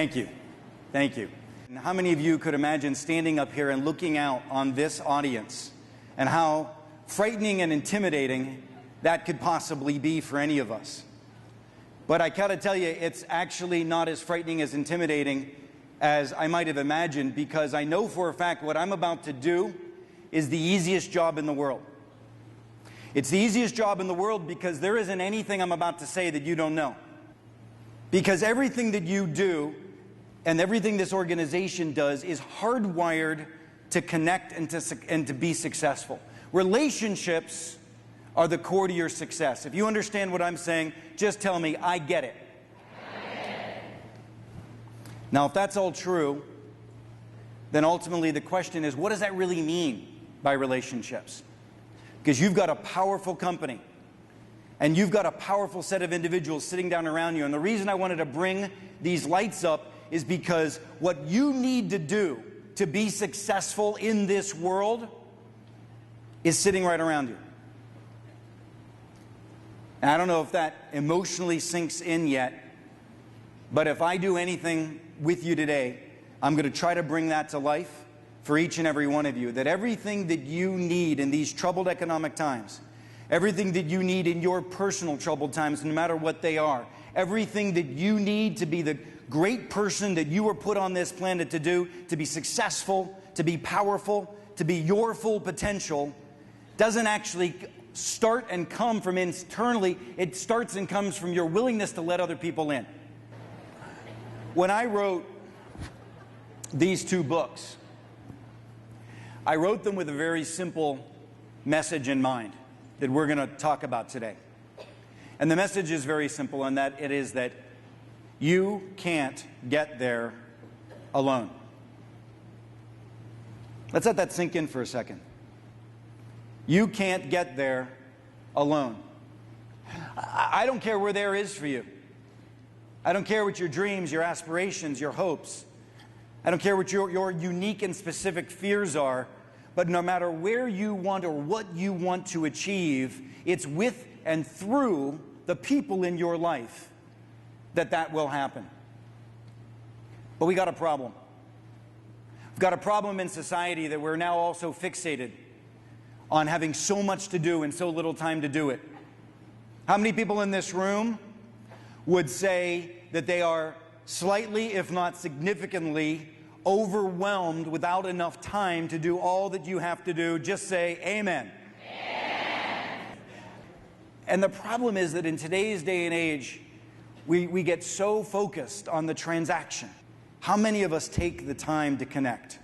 Thank you. Thank you. And how many of you could imagine standing up here and looking out on this audience and how frightening and intimidating that could possibly be for any of us? But I gotta tell you, it's actually not as frightening, as intimidating as I might have imagined, because I know for a fact what I'm about to do is the easiest job in the world. It's the easiest job in the world because there isn't anything I'm about to say that you don't know. Because everything that you do and everything this organization does is hardwired to connect and to be successful. Relationships are the core to your success. If you understand what I'm saying, just tell me, I get it. Now, if that's all true, then ultimately the question is, what does that really mean by relationships? Because you've got a powerful company, and you've got a powerful set of individuals sitting down around you. And the reason I wanted to bring these lights up is because what you need to do to be successful in this world is sitting right around you. And I don't know if that emotionally sinks in yet, but if I do anything with you today, I'm going to try to bring that to life for each and every one of you, that everything that you need in these troubled economic times, everything that you need in your personal troubled times, no matter what they are, everything that you need to be the great person that you were put on this planet to do, to be successful, to be powerful, to be your full potential, doesn't actually start and come from internally. It starts and comes from your willingness to let other people in. When I wrote these two books, I wrote them with a very simple message in mind that we're going to talk about today. And the message is very simple, and that it is that you can't get there alone. Let's let that sink in for a second. You can't get there alone. I don't care where there is for you. I don't care what your dreams, your aspirations, your hopes. I don't care what your unique and specific fears are, but no matter where you want or what you want to achieve, it's with and through the people in your life that will happen. But we got a problem. We've got a problem in society that we're now also fixated on having so much to do and so little time to do it. How many people in this room would say that they are slightly, if not significantly, overwhelmed without enough time to do all that you have to do? Just say amen. Amen. And the problem is that in today's day and age, we get so focused on the transaction. How many of us take the time to connect?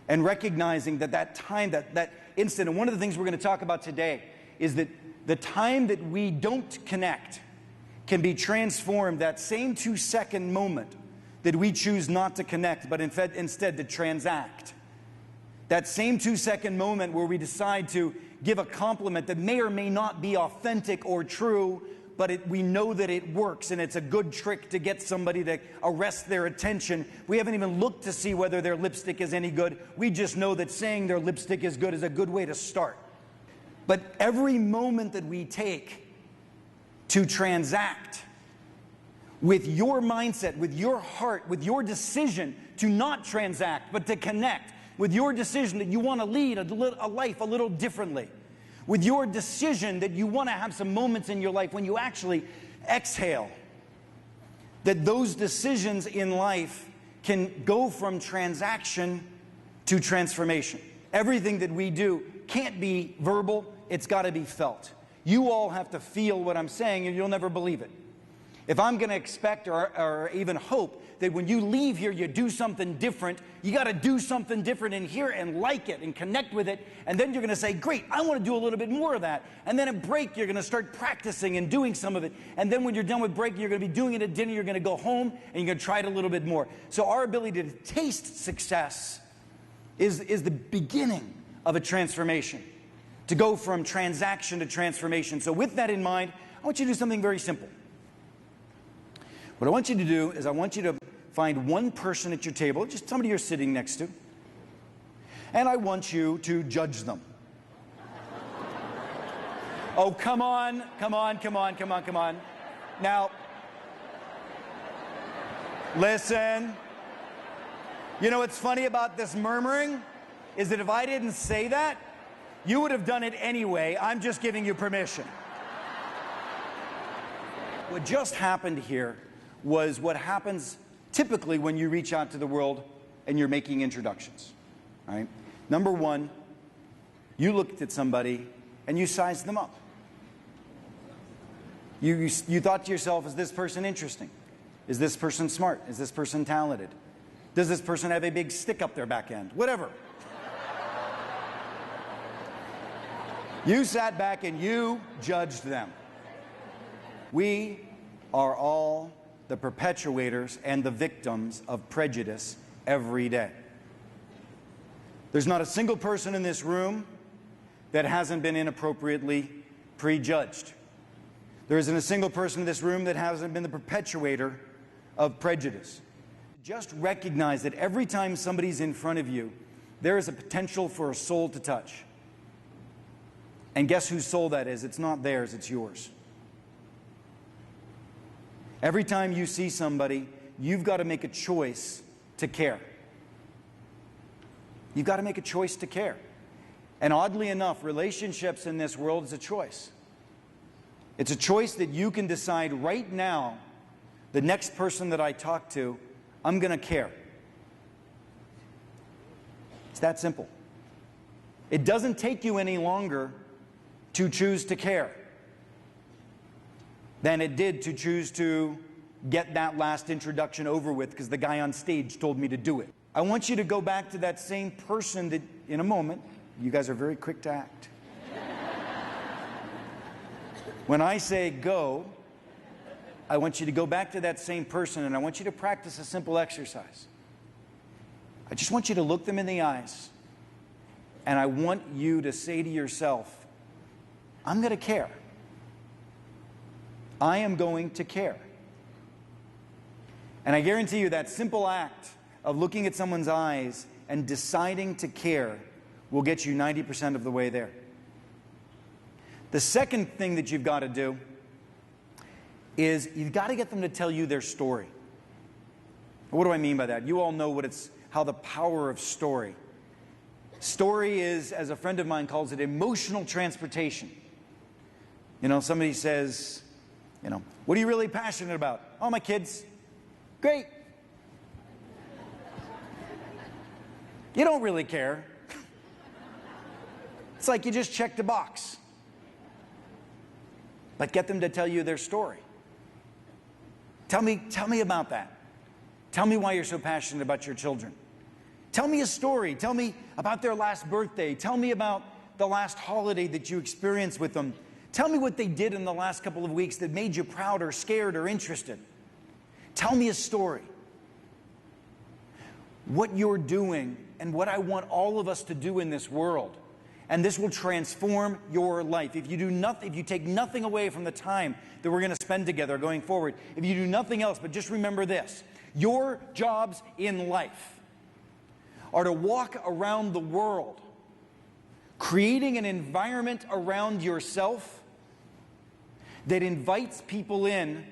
And recognizing that time, that instant, and one of the things we're going to talk about today is that the time that we don't connect can be transformed, that same 2-second moment that we choose not to connect, but instead to transact. That same 2-second moment where we decide to give a compliment that may or may not be authentic or true, but we know that it works and it's a good trick to get somebody to arrest their attention. We haven't even looked to see whether their lipstick is any good. We just know that saying their lipstick is good is a good way to start. But every moment that we take to transact with your mindset, with your heart, with your decision to not transact, but to connect, with your decision that you want to lead a life a little differently, with your decision that you want to have some moments in your life when you actually exhale, that those decisions in life can go from transaction to transformation. Everything that we do can't be verbal, it's got to be felt. You all have to feel what I'm saying, and you'll never believe it. If I'm going to expect or even hope that when you leave here you do something different, you got to do something different in here and like it and connect with it, and then you're going to say, great, I want to do a little bit more of that. And then at break you're going to start practicing and doing some of it, and then when you're done with break you're going to be doing it at dinner, you're going to go home and you're going to try it a little bit more. So our ability to taste success is the beginning of a transformation, to go from transaction to transformation. So with that in mind, I want you to do something very simple. What I want you to do is I want you to find one person at your table, just somebody you're sitting next to, and I want you to judge them. Oh, come on, come on, come on, come on, come on. Now, Listen. You know what's funny about this murmuring is that if I didn't say that, you would have done it anyway. I'm just giving you permission. What just happened here was what happens typically when you reach out to the world and you're making introductions. Right? Number one, you looked at somebody and you sized them up. You thought to yourself, is this person interesting? Is this person smart? Is this person talented? Does this person have a big stick up their back end? Whatever. You sat back and you judged them. We are all the perpetuators and the victims of prejudice every day. There's not a single person in this room that hasn't been inappropriately prejudged. There isn't a single person in this room that hasn't been the perpetuator of prejudice. Just recognize that every time somebody's in front of you, there is a potential for a soul to touch. And guess whose soul that is? It's not theirs, it's yours. Every time you see somebody, you've got to make a choice to care. You've got to make a choice to care. And oddly enough, relationships in this world is a choice. It's a choice that you can decide right now, the next person that I talk to, I'm going to care. It's that simple. It doesn't take you any longer to choose to care than it did to choose to get that last introduction over with because the guy on stage told me to do it. I want you to go back to that same person that, in a moment, you guys are very quick to act. When I say go, I want you to go back to that same person and I want you to practice a simple exercise. I just want you to look them in the eyes and I want you to say to yourself, I'm going to care. I am going to care. And I guarantee you that simple act of looking at someone's eyes and deciding to care will get you 90% of the way there. The second thing that you've got to do is you've got to get them to tell you their story. What do I mean by that? You all know how the power of story. Story is, as a friend of mine calls it, emotional transportation. You know, somebody says, you know, what are you really passionate about? Oh, my kids. Great. You don't really care. It's like you just checked a box. But get them to tell you their story. Tell me about that. Tell me why you're so passionate about your children. Tell me a story. Tell me about their last birthday. Tell me about the last holiday that you experienced with them. Tell me what they did in the last couple of weeks that made you proud or scared or interested. Tell me a story. What you're doing and what I want all of us to do in this world, and this will transform your life. If you do nothing, if you take nothing away from the time that we're going to spend together going forward, if you do nothing else, but just remember this, your jobs in life are to walk around the world, creating an environment around yourself that invites people in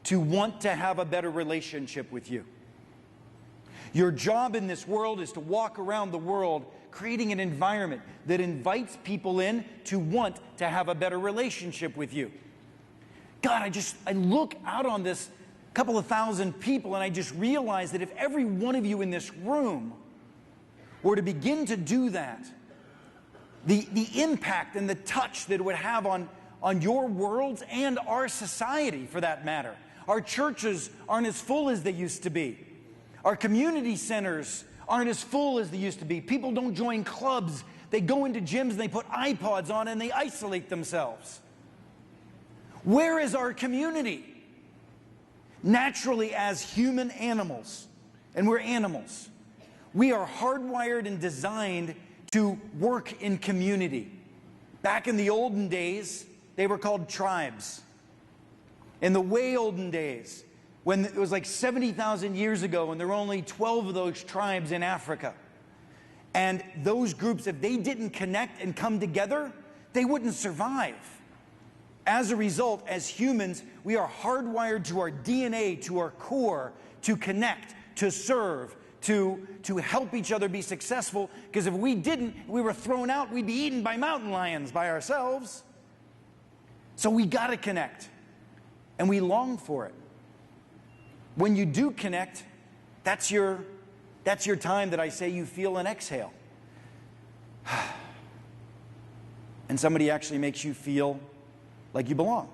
to want to have a better relationship with you. Your job in this world is to walk around the world creating an environment that invites people in to want to have a better relationship with you. God, I look out on this couple of thousand people and I just realize that if every one of you in this room were to begin to do that, the impact and the touch that it would have on your worlds and our society for that matter. Our churches aren't as full as they used to be. Our community centers aren't as full as they used to be. People don't join clubs. They go into gyms and they put iPods on and they isolate themselves. Where is our community? Naturally, as human animals, and we're animals, we are hardwired and designed to work in community. Back in the olden days, they were called tribes. In the way olden days, when it was like 70,000 years ago, and there were only 12 of those tribes in Africa. And those groups, if they didn't connect and come together, they wouldn't survive. As a result, as humans, we are hardwired to our DNA, to our core, to connect, to serve, to help each other be successful, because if we didn't, we were thrown out, we'd be eaten by mountain lions by ourselves. So we got to connect, and we long for it. When you do connect, that's your time that I say you feel an exhale. And somebody actually makes you feel like you belong.